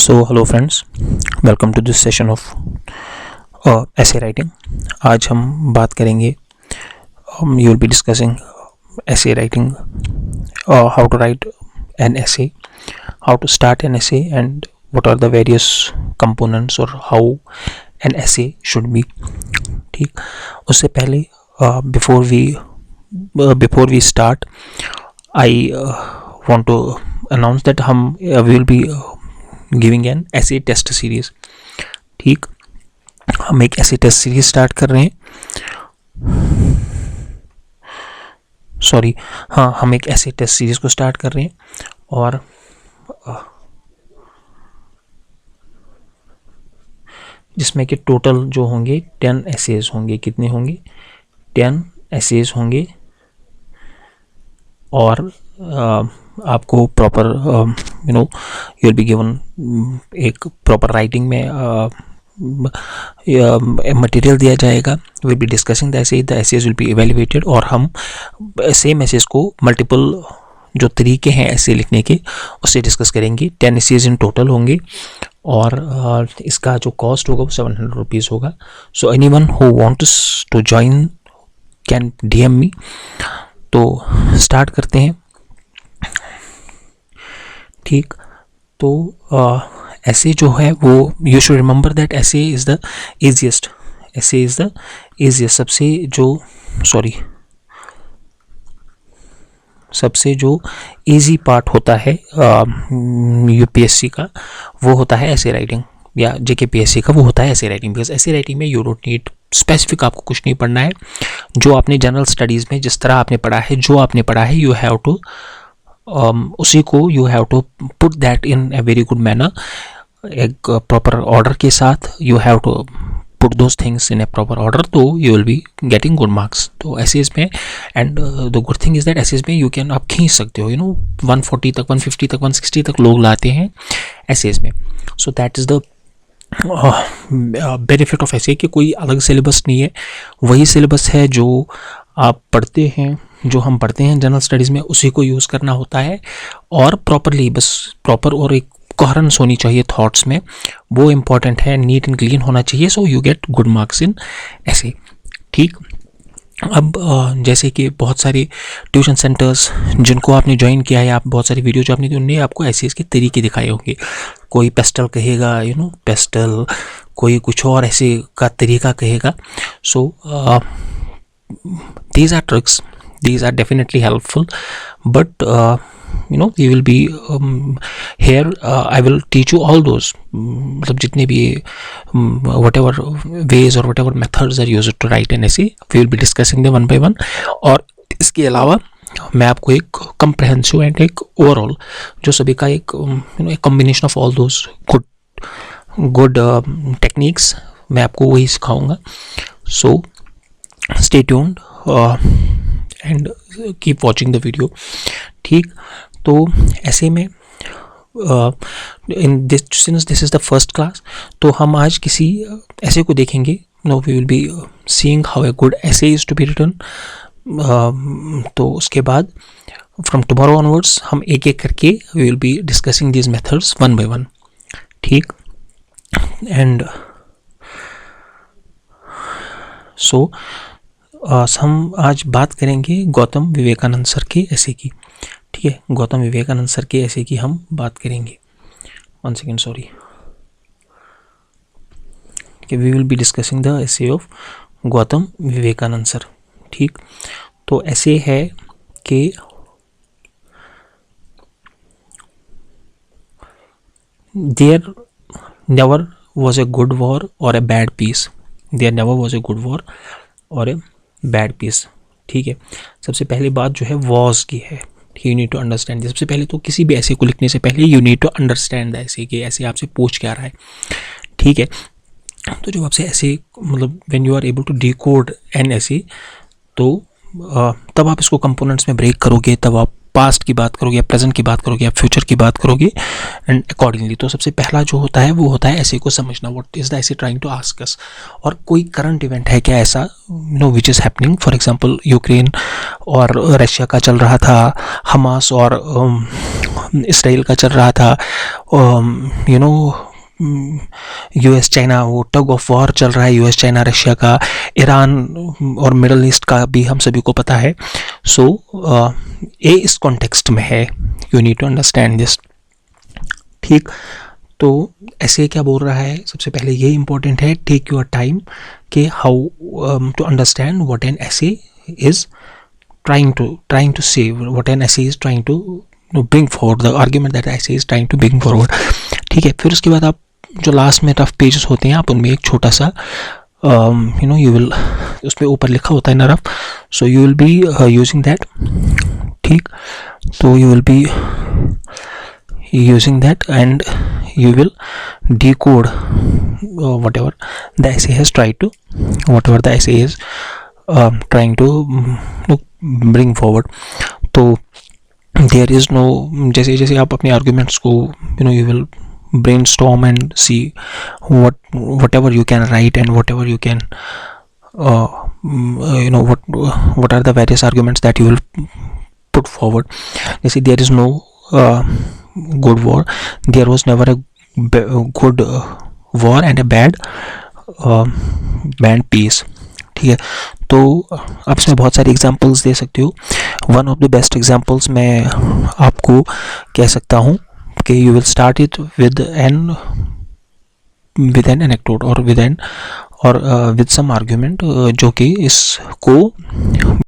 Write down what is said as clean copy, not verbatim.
So hello friends, welcome to this session of essay writing. आज हम बात करेंगे you will be discussing essay writing, how to write an essay, how to start an essay and what are the various components or how an essay should be. ठीक, उससे पहले before we start, I want to announce that we will be giving an ऐसे test series. ठीक, हम एक ऐसे test series start कर रहे हैं. हम एक ऐसे टेस्ट सीरीज को स्टार्ट कर रहे हैं और जिसमें कि टोटल जो होंगे 10 एसेज होंगे. कितने होंगे? 10 एसेज होंगे. और आपको proper you will be given एक प्रॉपर राइटिंग में मटेरियल दिया जाएगा. Will be discussing the essays will be evaluated और हम सेम एसेज को मल्टीपल जो तरीके हैं ऐसे लिखने के उससे डिस्कस करेंगे. 10 एसेज इन टोटल होंगे और इसका जो कॉस्ट होगा वो 700 रुपीज़ होगा. So anyone who wants to join can DM me. तो स्टार्ट करते हैं. ठीक, तो ऐसे जो है वो यू शुड रिमेंबर दैट ऐसे इज़ द ईजिएस्ट. सबसे जो इजी पार्ट होता है UPSC का वो होता है ऐसे राइटिंग, या JKPSC का वो होता है ऐसे राइटिंग. बिकॉज ऐसे राइटिंग में यू डोंट नीड स्पेसिफिक, आपको कुछ नहीं पढ़ना है. जो आपने जनरल स्टडीज़ में जिस तरह आपने पढ़ा है, जो आपने पढ़ा है, यू हैव टू उसी को you have to put that in a very good manner. एक प्रॉपर ऑर्डर के साथ you have to put those things in a proper order, तो you will be getting good marks. तो essays में and the good thing is that essays में आप खींच सकते हो. 140 तक, 150 तक, 160 तक लोग लाते हैं एसेज में. So that is the benefit of ऐसे कि कोई अलग सिलेबस नहीं है. वही सिलेबस है जो आप पढ़ते हैं, जो हम पढ़ते हैं जनरल स्टडीज़ में, उसी को यूज़ करना होता है. और प्रॉपरली, बस प्रॉपर और एक कोहेरेंस होनी चाहिए थॉट्स में, वो इम्पॉर्टेंट है. नीट एंड क्लीन होना चाहिए. So you get good marks in ऐसे. ठीक, अब जैसे कि बहुत सारे ट्यूशन सेंटर्स जिनको आपने ज्वाइन किया है, आप बहुत सारी वीडियो जो आपने की, उनने आपको ऐसे इसके तरीके दिखाए होंगे. कोई पेस्टल कहेगा, पेस्टल, कोई कुछ और ऐसे का तरीका कहेगा. सो these are tricks, these are definitely helpful, but you will be here. I will teach you all those, मतलब जितने भी whatever ways or whatever methods are used to write an essay, we will be discussing them one by one. और इसके अलावा मैं आपको एक comprehensive and एक overall जो सभी का एक combination of all those good techniques मैं आपको वही सिखाऊंगा. So stay tuned and keep watching the video. ठीक, तो ऐसे में since this is the first class, तो हम आज किसी ऐसे को देखेंगे. we will be seeing how a good essay is to be written. तो उसके बाद from tomorrow onwards हम एक एक करके we will be discussing these methods one by one. ठीक, and so हम आज बात करेंगे गौतम विवेकानंद सर के ऐसे की. ठीक है, गौतम विवेकानंद सर के ऐसे की हम बात करेंगे. One second, sorry. We will be discussing the essay of Gautam Vivekanand sir. ठीक, तो ऐसे है कि there never was a good war और a bad peace. There never was a good war और ए बैड पीस. ठीक है, सबसे पहली बात जो है वॉज की है. You need to understand. सबसे पहले तो किसी भी ऐसे को लिखने से पहले यू नीड टू अंडरस्टैंड ऐसे कि ऐसे आपसे पूछ क्या रहा है. ठीक है, तो जब आपसे ऐसे मतलब when you are able to decode an essay, तो तब आप इसको कंपोनेंट्स में ब्रेक करोगे, तब आप पास्ट की बात करोगे या प्रेजेंट की बात करोगे या फ्यूचर की बात करोगे एंड अकॉर्डिंगली। तो सबसे पहला जो होता है वो होता है ऐसे को समझना, व्हाट इज द ऐसे ट्राइंग टू आस्क अस, और कोई करंट इवेंट है क्या ऐसा which is happening. For example Ukraine और रशिया का चल रहा था, हमास और इसराइल का चल रहा था, यूएस चाइना, वो टग ऑफ वॉर चल रहा है यूएस चाइना रशिया का, ईरान और मिडल ईस्ट का भी हम सभी को पता है। सो ये इस कॉन्टेक्स्ट में है, you need to understand this. ठीक, तो ऐसे क्या बोल रहा है, सबसे पहले ये इंपॉर्टेंट है, टेक योर टाइम कि how to understand what an essay is trying to say, what an essay is trying to bring forward, the argument that the essay is trying to bring forward। ठीक है, फिर उसके बाद आप जो last में rough pages होते हैं आप उनमें एक छोटा सा यू विल, उस पर ऊपर लिखा होता है ना rough, so you will be using that. ठीक, तो you will be using that and you will decode whatever the essay has tried to, whatever the essay is trying to bring forward। तो there is no, जैसे जैसे आप अपने arguments को you will brainstorm and see whatever you can write and whatever you can what are the various arguments that you will put forward। जैसे there is no good war, there was never a good war and a bad peace। ठीक है, तो आप इसमें बहुत सारी examples दे सकते हो। One of the best examples मैं आपको कह सकता हूँ कि you will start it with N anecdote और विद सम आर्ग्यूमेंट जो कि इसको